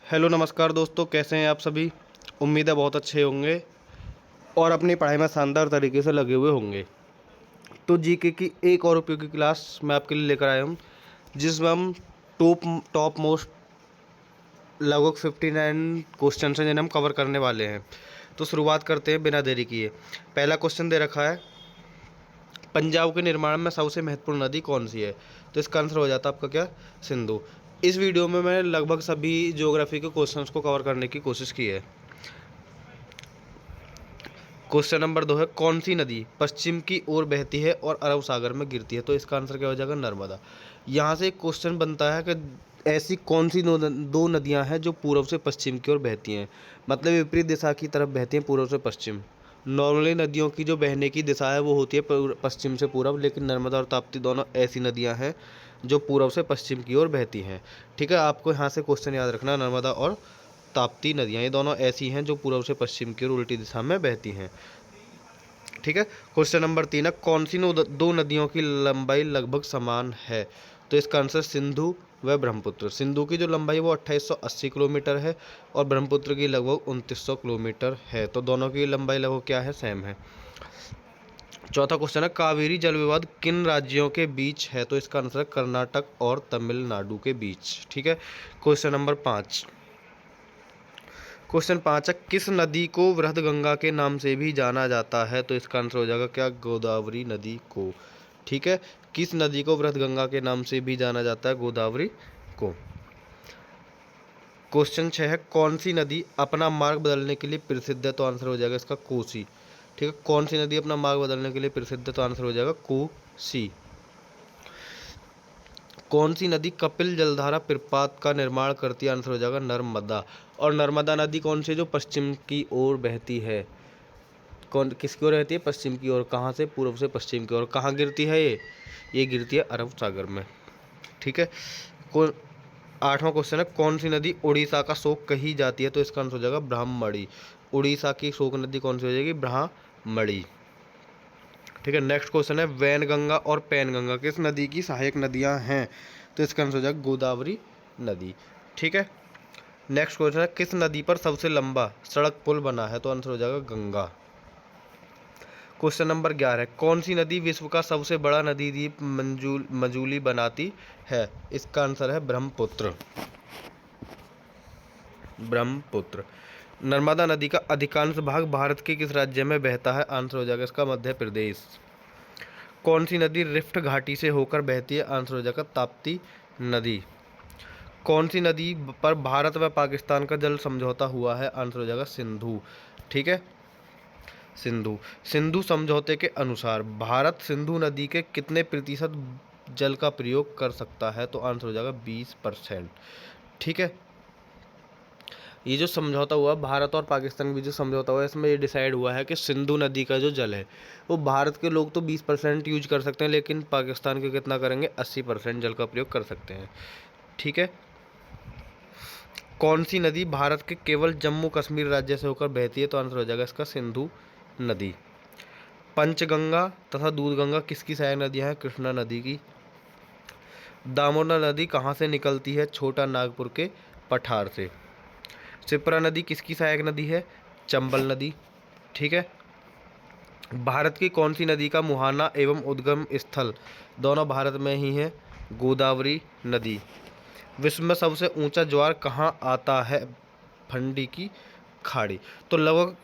Hello नमस्कार दोस्तों, कैसे हैं आप सभी। उम्मीद है बहुत अच्छे होंगे और अपनी पढ़ाई में शानदार तरीके से लगे हुए होंगे। तो जीके की एक और उपयोगी क्लास मैं आपके लिए लेकर आया हूँ, जिसमें हम टॉप टॉप मोस्ट लगभग 59 क्वेश्चन हैं जिन्हें हम कवर करने वाले हैं। तो शुरुआत करते हैं बिना देरी किए। पहला क्वेश्चन दे रखा है, पंजाब के निर्माण में सबसे महत्वपूर्ण नदी कौन सी है। तो इसका आंसर हो जाता है आपका क्या, सिंधु। इस वीडियो में मैंने लगभग सभी ज्योग्राफी के क्वेश्चंस को कवर करने की कोशिश की है। क्वेश्चन नंबर 2 है, कौन सी नदी पश्चिम की ओर बहती है और अरब सागर में गिरती है। तो इसका आंसर क्या हो जाएगा, नर्मदा। यहाँ से एक क्वेश्चन बनता है कि ऐसी कौन सी दो नदियाँ हैं जो पूर्व से पश्चिम की ओर बहती हैं, मतलब विपरीत दिशा की तरफ बहती हैं, पूर्व से पश्चिम। नॉर्मली नदियों की जो बहने की दिशा है वो होती है पश्चिम से पूर्व, लेकिन नर्मदा और ताप्ती दोनों ऐसी नदियाँ हैं जो पूर्व से पश्चिम की ओर बहती हैं। ठीक है, आपको यहाँ से क्वेश्चन याद रखना, नर्मदा और ताप्ती नदियाँ ये दोनों ऐसी हैं जो पूर्व से पश्चिम की ओर उल्टी दिशा में बहती हैं। ठीक है, क्वेश्चन नंबर 3 है, कौन सी दो नदियों की लंबाई लगभग समान है। तो इसका आंसर सिंधु व ब्रह्मपुत्र। सिंधु की जो लंबाई है वो 2880 किलोमीटर है और ब्रह्मपुत्र की लगभग 2900 किलोमीटर है। तो दोनों की लंबाई लगभग क्या है, सेम है। चौथा क्वेश्चन है, कावेरी जल विवाद किन राज्यों के बीच है। तो इसका आंसर है कर्नाटक और तमिलनाडु के बीच। ठीक है, क्वेश्चन नंबर 5। क्वेश्चन 5 है, किस नदी को वृहदगंगा के नाम से भी जाना जाता है। तो इसका आंसर हो जाएगा क्या, गोदावरी नदी को। ठीक है, किस नदी को वृहदगंगा के नाम से भी जाना जाता है, गोदावरी को। क्वेश्चन 6 है, कौन सी नदी अपना मार्ग बदलने के लिए प्रसिद्ध है। तो आंसर हो जाएगा इसका कोसी। ठीक है, कौन सी नदी अपना मार्ग बदलने के लिए प्रसिद्ध है। तो आंसर हो जाएगा कोसी। कौन सी नदी कपिल जलधारा प्रपात का निर्माण करती है। आंसर हो जाएगा नर्मदा। और नर्मदा नदी कौन सी, जो पश्चिम की ओर बहती है। कौन किसकी ओर रहती है, पश्चिम की ओर। कहाँ से, पूर्व से पश्चिम की ओर। कहाँ गिरती है ये गिरती है अरब सागर में। ठीक है, कौन 8वां क्वेश्चन है, कौन सी नदी उड़ीसा का शोक कही जाती है। तो इसका आंसर हो जाएगा ब्राह्मणी। उड़ीसा की शोक नदी कौन सी हो जाएगी, ब्राह्मणी। ठीक है, नेक्स्ट क्वेश्चन है, वैनगंगा और पैनगंगा किस नदी की सहायक नदियां हैं। तो इसका आंसर हो जाएगा गोदावरी नदी। ठीक है, नेक्स्ट क्वेश्चन है, किस नदी पर सबसे लंबा सड़क पुल बना है। तो आंसर हो जाएगा गंगा। क्वेश्चन नंबर 11 है, कौन सी नदी विश्व का सबसे बड़ा नदी द्वीप मजूली बनाती है। इसका आंसर है ब्रह्मपुत्र। ब्रह्मपुत्र। नर्मदा नदी का अधिकांश भाग भारत के किस राज्य में बहता है। आंसर हो जाएगा इसका मध्य प्रदेश। कौन सी नदी रिफ्ट घाटी से होकर बहती है। आंसर हो जाएगा ताप्ती नदी। कौन सी नदी पर भारत व पाकिस्तान का जल समझौता हुआ है। आंसर हो जाएगा सिंधु। ठीक है, सिंधु। सिंधु समझौते के अनुसार भारत सिंधु नदी के कितने प्रतिशत जल का प्रयोग कर सकता है। तो आंसर हो जाएगा 20%। ठीक है, ये जो समझौता हुआ भारत और पाकिस्तान के बीच जो समझौता हुआ है, इसमें ये डिसाइड हुआ है कि सिंधु नदी का जो जल है वो भारत के लोग तो 20% यूज कर सकते हैं, लेकिन पाकिस्तान के कितना करेंगे, 80% जल का प्रयोग कर सकते हैं। ठीक है, कौन सी नदी भारत के केवल जम्मू कश्मीर राज्य से होकर बहती है। तो आंसर हो जाएगा इसका सिंधु नदी। पंचगंगा तथा दूधगंगा किसकी सहायक नदियाँ हैं, कृष्णा नदी की। दामोदर नदी कहाँ से निकलती है, छोटा नागपुर के पठार से। शिप्रा नदी किसकी सहायक नदी है, चंबल नदी। ठीक है, भारत की कौन सी नदी का मुहाना एवं उद्गम स्थल दोनों भारत में ही है, गोदावरी नदी। विश्व में सबसे ऊंचा ज्वार कहाँ आता है, फंडी की खाड़ी। तो लगभग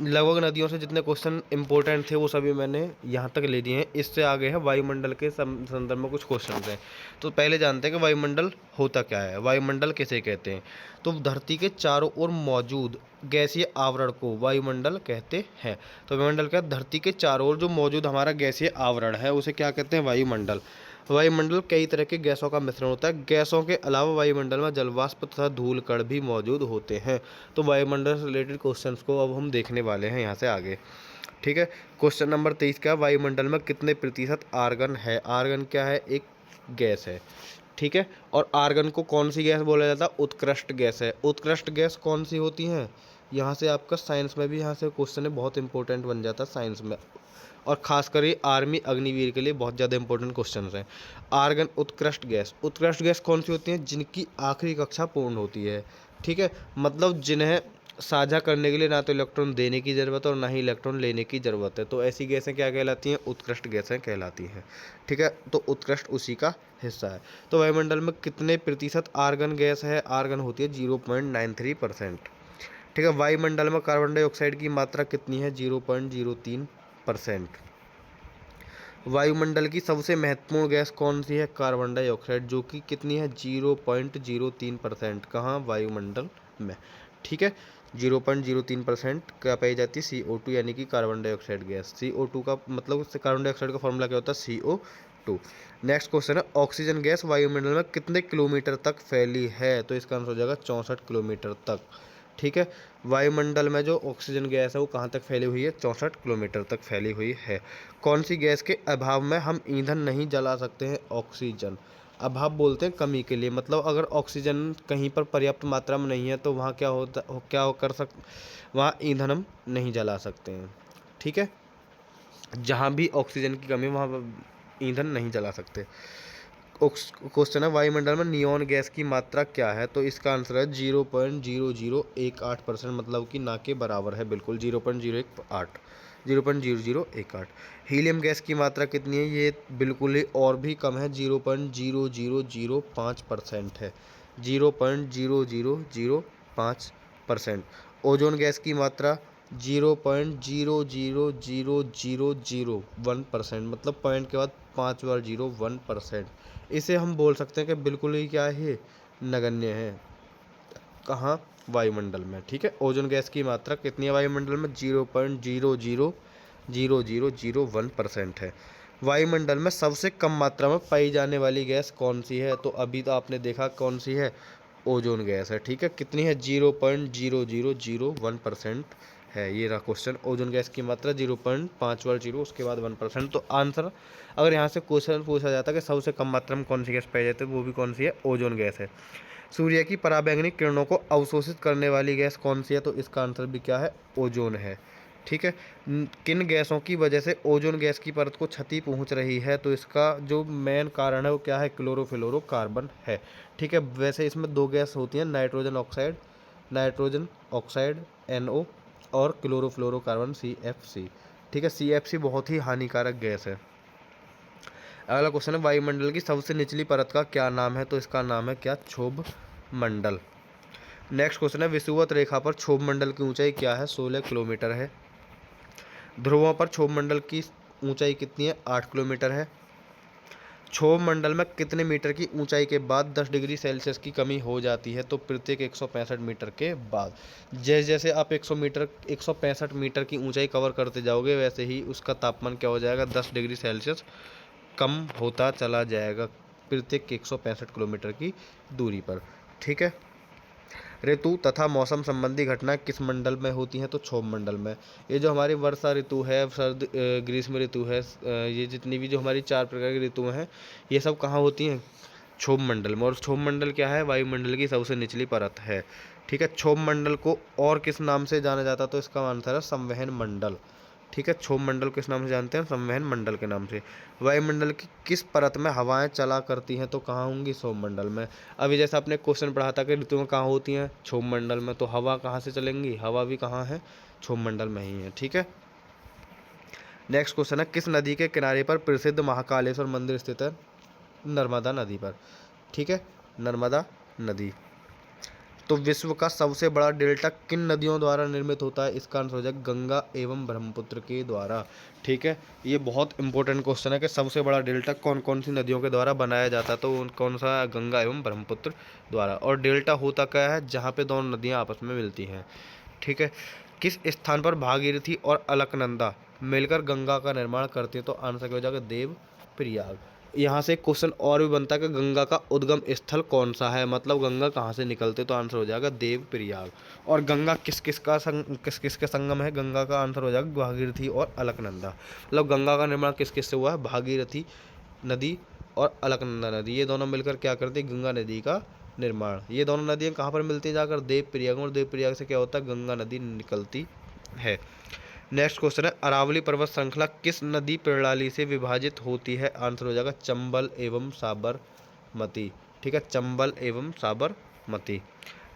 लगभग नदियों से जितने क्वेश्चन इंपॉर्टेंट थे वो सभी मैंने यहाँ तक ले दिए हैं। इससे आगे है वायुमंडल के संदर्भ में कुछ क्वेश्चन हैं। तो पहले जानते हैं कि वायुमंडल होता क्या है, वायुमंडल किसे कहते हैं। तो धरती के चारों ओर मौजूद गैसीय आवरण को वायुमंडल कहते हैं। तो वायुमंडल क्या, धरती के चारों ओर जो मौजूद हमारा गैसीय आवरण है उसे क्या कहते हैं, वायुमंडल। वायुमंडल कई तरह के गैसों का मिश्रण होता है। गैसों के अलावा वायुमंडल में जलवाष्प तथा धूल कण भी मौजूद होते हैं। तो वायुमंडल से रिलेटेड क्वेश्चंस को अब हम देखने वाले हैं यहाँ से आगे। ठीक है, क्वेश्चन नंबर 23 क्या, वायुमंडल में कितने प्रतिशत आर्गन है। आर्गन क्या है, एक गैस है। ठीक है, और आर्गन को कौन सी गैस बोला जाता है, उत्कृष्ट गैस है। उत्कृष्ट गैस कौन सी होती हैं, यहाँ से आपका साइंस में भी यहाँ से क्वेश्चन है, बहुत इंपॉर्टेंट बन जाता है साइंस में, और खासकर ये आर्मी अग्निवीर के लिए बहुत ज़्यादा इंपॉर्टेंट क्वेश्चन हैं। आर्गन उत्कृष्ट गैस, उत्कृष्ट गैस कौन सी होती हैं, जिनकी आखिरी कक्षा पूर्ण होती है। ठीक है, मतलब जिन्हें साझा करने के लिए ना तो इलेक्ट्रॉन देने की ज़रूरत है और ना ही इलेक्ट्रॉन लेने की ज़रूरत है, तो ऐसी गैसें क्या कहलाती हैं? उत्कृष्ट गैसें कहलाती हैं। ठीक है, तो उत्कृष्ट उसी का हिस्सा है। तो वायुमंडल में कितने प्रतिशत आर्गन गैस है? आर्गन होती है 0.93%। ठीक है, वायुमंडल में कार्बन डाइऑक्साइड की मात्रा कितनी है? 0.03%। वायुमंडल की सबसे महत्वपूर्ण गैस कौन सी है? कार्बन डाइऑक्साइड, जो कि कितनी है? 0.03%। कहाँ? वायुमंडल में। ठीक है, 0.03% क्या पाई जाती है? CO2, यानी कि कार्बन डाइऑक्साइड गैस। CO2 का मतलब, कार्बन डाइऑक्साइड का फॉर्मूला क्या होता है? CO2। नेक्स्ट क्वेश्चन है, ऑक्सीजन गैस वायुमंडल में कितने किलोमीटर तक फैली है? तो इसका आंसर हो जाएगा 64 किलोमीटर तक। ठीक है, वायुमंडल में जो ऑक्सीजन गैस है वो कहाँ तक फैली हुई है? 64 किलोमीटर तक फैली हुई है। कौन सी गैस के अभाव में हम ईंधन नहीं जला सकते हैं? ऑक्सीजन। अभाव बोलते हैं कमी के लिए, मतलब अगर ऑक्सीजन कहीं पर पर्याप्त मात्रा में नहीं है तो वहाँ क्या होता क्या हो कर सक वहाँ ईंधन हम नहीं जला सकते हैं। ठीक है, जहाँ भी ऑक्सीजन की कमी वहाँ ईंधन नहीं जला सकते। क्वेश्चन है, वायुमंडल में नियॉन गैस की मात्रा क्या है? तो इसका आंसर है 0.0018%, मतलब कि ना के बराबर है, बिल्कुल 0.018। हीलियम गैस की मात्रा कितनी है? ये बिल्कुल ही और भी कम है, 0.0005% है, 0.0005%। ओजोन गैस की मात्रा 0.00001%, मतलब पॉइंट के बाद 5 बार 1%। इसे हम बोल सकते हैं कि बिल्कुल ही क्या है? नगण्य है। कहाँ? वायुमंडल में। ठीक है, ओजोन गैस की मात्रा कितनी है वायुमंडल में? 0.00001% है। वायुमंडल में सबसे कम मात्रा में पाई जाने वाली गैस कौन सी है? तो अभी तो आपने देखा कौन सी है? ओजोन गैस है। ठीक है, कितनी है? 0.0001% है। ये रहा क्वेश्चन, ओजोन गैस की मात्रा 0.5 उसके बाद 1%। तो आंसर, अगर यहाँ से क्वेश्चन पूछा जाता है कि सबसे कम मात्रा में कौन सी गैस पाई जाती है, तो वो भी कौन सी है? ओजोन गैस है। सूर्य की पराबैंगनी किरणों को अवशोषित करने वाली गैस कौन सी है? तो इसका आंसर भी क्या है? ओजोन है। ठीक है, किन गैसों की वजह से ओजोन गैस की परत को क्षति पहुंच रही है? तो इसका जो मेन कारण है वो क्या है? क्लोरोफ्लोरोकार्बन है। ठीक है, वैसे इसमें दो गैस होती हैं, नाइट्रोजन ऑक्साइड NO और क्लोरोफ्लोरोकार्बन CFC। ठीक है, CFC बहुत ही हानिकारक गैस है। अगला क्वेश्चन है, वायुमंडल की सबसे निचली परत का क्या नाम है? तो इसका नाम है क्या? क्षोभ मंडल। नेक्स्ट क्वेश्चन है, विषुवत रेखा पर क्षोभ मंडल की ऊंचाई क्या है? 16 किलोमीटर है। ध्रुवों पर क्षोभ मंडल की ऊंचाई कितनी है? 8 किलोमीटर है। क्षोभ मंडल में कितने मीटर की ऊंचाई के बाद 10 डिग्री सेल्सियस की कमी हो जाती है? तो प्रत्येक 165 मीटर के बाद। जैसे जैसे आप 165 मीटर की ऊंचाई कवर करते जाओगे, वैसे ही उसका तापमान क्या हो जाएगा? 10 डिग्री सेल्सियस कम होता चला जाएगा प्रत्येक 165 किलोमीटर की दूरी पर। ठीक है, ऋतु तथा मौसम संबंधी घटनाएं किस मंडल में होती हैं? तो क्षोभ मंडल में। ये जो हमारी वर्षा ऋतु है, ग्रीष्म ऋतु है, ये जितनी भी जो हमारी 4 प्रकार की ऋतुएं हैं, ये सब कहाँ होती हैं? क्षोभ मंडल में। और क्षोभ मंडल क्या है? वायुमंडल की सबसे निचली परत है। ठीक है, क्षोभ मंडल को और किस नाम से जाना जाता है? तो इसका आंसर है संवहन मंडल। ठीक है, क्षोभ मंडल किस नाम से जानते हैं? संवहन मंडल के नाम से। वायुमंडल की किस परत में हवाएं चला करती हैं? तो कहाँ होंगी? क्षोभ मंडल में। अभी जैसा आपने क्वेश्चन पढ़ा था कि ऋतुएं कहाँ होती हैं? क्षोभ मंडल में। तो हवा कहाँ से चलेंगी? हवा भी कहाँ है? क्षोभ मंडल में ही है। ठीक है, नेक्स्ट क्वेश्चन है, किस नदी के किनारे पर प्रसिद्ध महाकालेश्वर मंदिर स्थित है? नर्मदा नदी पर। ठीक है, नर्मदा नदी। तो विश्व का सबसे बड़ा डेल्टा किन नदियों द्वारा निर्मित होता है? इसका आंसर हो जाएगा गंगा एवं ब्रह्मपुत्र के द्वारा। ठीक है, ये बहुत इंपॉर्टेंट क्वेश्चन है कि सबसे बड़ा डेल्टा कौन कौन सी नदियों के द्वारा बनाया जाता है? तो कौन सा? गंगा एवं ब्रह्मपुत्र द्वारा। और डेल्टा होता क्या है? जहाँ पे दोनों नदियाँ आपस में मिलती हैं। ठीक है, किस स्थान पर भागीरथी और अलकनंदा मिलकर गंगा का निर्माण करती है? तो आंसर क्या हो जाएगा? देव प्रयाग। यहाँ से एक क्वेश्चन और भी बनता है कि गंगा का उद्गम स्थल कौन सा है, मतलब गंगा कहाँ से निकलते? तो आंसर हो जाएगा देव प्रयाग। और गंगा किस किस के संगम है? गंगा का आंसर हो जाएगा भागीरथी और अलकनंदा। मतलब गंगा का निर्माण किस किस से हुआ है? भागीरथी नदी और अलकनंदा नदी, ये दोनों मिलकर क्या करती है? गंगा नदी का निर्माण। ये दोनों नदियाँ कहाँ पर मिलती हैं? जाकर देव प्रयाग। और देव प्रयाग से क्या होता है? गंगा नदी निकलती है। नेक्स्ट क्वेश्चन है, अरावली पर्वत श्रृंखला किस नदी प्रणाली से विभाजित होती है? आंसर हो जाएगा चंबल एवं साबरमती। ठीक है, चंबल एवं साबरमती।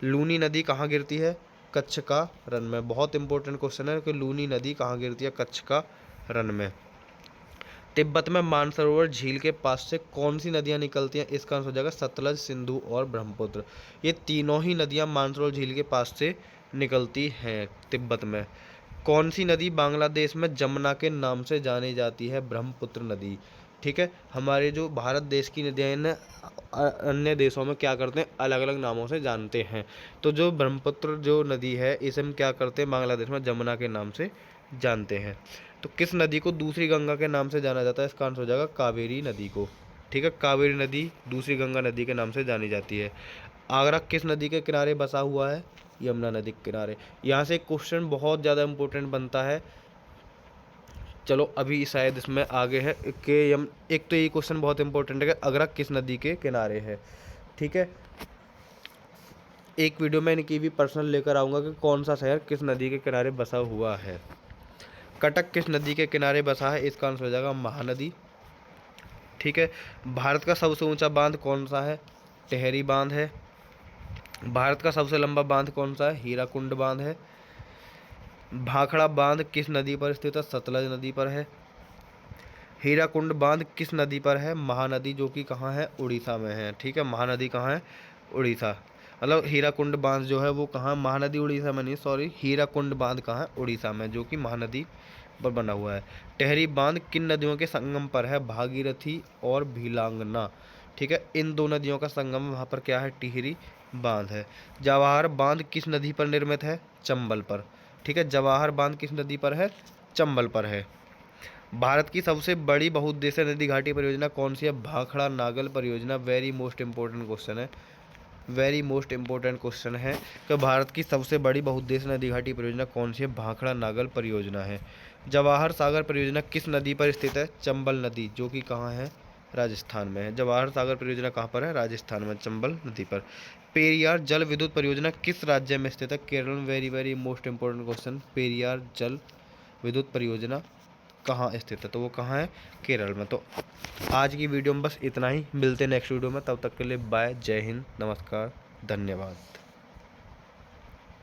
लूनी नदी कहाँ गिरती है? कच्छ का रन में। बहुत इंपॉर्टेंट क्वेश्चन है कि लूनी नदी कहाँ गिरती है? कच्छ का रन में। तिब्बत में मानसरोवर झील के पास से कौन सी नदियाँ निकलती हैं? इसका आंसर हो जाएगा सतलज, सिंधु और ब्रह्मपुत्र। ये तीनों ही नदियाँ मानसरोवर झील के पास से निकलती हैं तिब्बत में। कौन सी नदी बांग्लादेश में जमुना के नाम से जानी जाती है? ब्रह्मपुत्र नदी। ठीक है, हमारे जो भारत देश की नदियाँ हैं ना, अन्य देशों में क्या करते हैं? अलग अलग नामों से जानते हैं। तो जो ब्रह्मपुत्र जो नदी है इसे हम क्या करते हैं? बांग्लादेश में जमुना के नाम से जानते हैं। तो किस नदी को दूसरी गंगा के नाम से जाना जाता है? इसका आंसर हो जाएगा कावेरी नदी को। ठीक है, कावेरी नदी दूसरी गंगा नदी के नाम से जानी जाती है। आगरा किस नदी के किनारे बसा हुआ है? यमुना नदी के किनारे। यहाँ से क्वेश्चन बहुत ज़्यादा इंपॉर्टेंट बनता है। चलो अभी शायद इसमें आगे है कि एक तो ये क्वेश्चन बहुत इंपॉर्टेंट है कि आगरा किस नदी के किनारे है। ठीक है, एक वीडियो में इनकी भी पर्सनल लेकर आऊँगा कि कौन सा शहर किस नदी के किनारे बसा हुआ है। कटक किस नदी के किनारे बसा है? इसका आंसर हो जाएगा महानदी। ठीक है, भारत का सबसे ऊंचा बांध कौन सा है? टिहरी बांध है। भारत का सबसे लंबा बांध कौन सा है? हीराकुंड बांध है। भाखड़ा बांध किस नदी पर स्थित है? सतलज नदी पर है। हीराकुंड बांध किस नदी पर है? महानदी, जो कि कहाँ है? उड़ीसा में है। ठीक है, महानदी कहाँ है? उड़ीसा। मतलब हीराकुंड बांध जो है वो कहाँ? महानदी उड़ीसा में नहीं, सॉरी, हीराकुंड बांध कहाँ है? उड़ीसा में, जो कि महानदी पर बना हुआ है। टिहरी बांध किन नदियों के संगम पर है? भागीरथी और भीलांगना। ठीक है, इन दो नदियों का संगम वहाँ पर क्या है? टिहरी बांध है। जवाहर बांध किस नदी पर निर्मित है? चंबल पर। ठीक है, जवाहर बांध किस नदी पर है? चंबल पर है। भारत की सबसे बड़ी बहुउद्देशीय नदी घाटी परियोजना कौन सी है? भाखड़ा नागल परियोजना। वेरी मोस्ट इंपॉर्टेंट क्वेश्चन है, वेरी मोस्ट इंपॉर्टेंट क्वेश्चन है कि भारत की सबसे बड़ी बहुउद्देशीय नदी घाटी परियोजना कौन सी है? भाखड़ा नागल परियोजना है। जवाहर सागर परियोजना किस नदी पर स्थित है? चंबल नदी, जो कि कहाँ है? राजस्थान में है। जवाहर सागर परियोजना कहाँ पर है? राजस्थान में, चंबल नदी पर। पेरियार जल विद्युत परियोजना किस राज्य में स्थित है? केरल में। Very very most important question. Periyar जल विद्युत परियोजना कहाँ स्थित है? तो वो कहाँ है? केरल में। तो आज की वीडियो में बस इतना ही, मिलते हैं नेक्स्ट वीडियो में, तब तक के लिए बाय, जय हिंद, नमस्कार, धन्यवाद।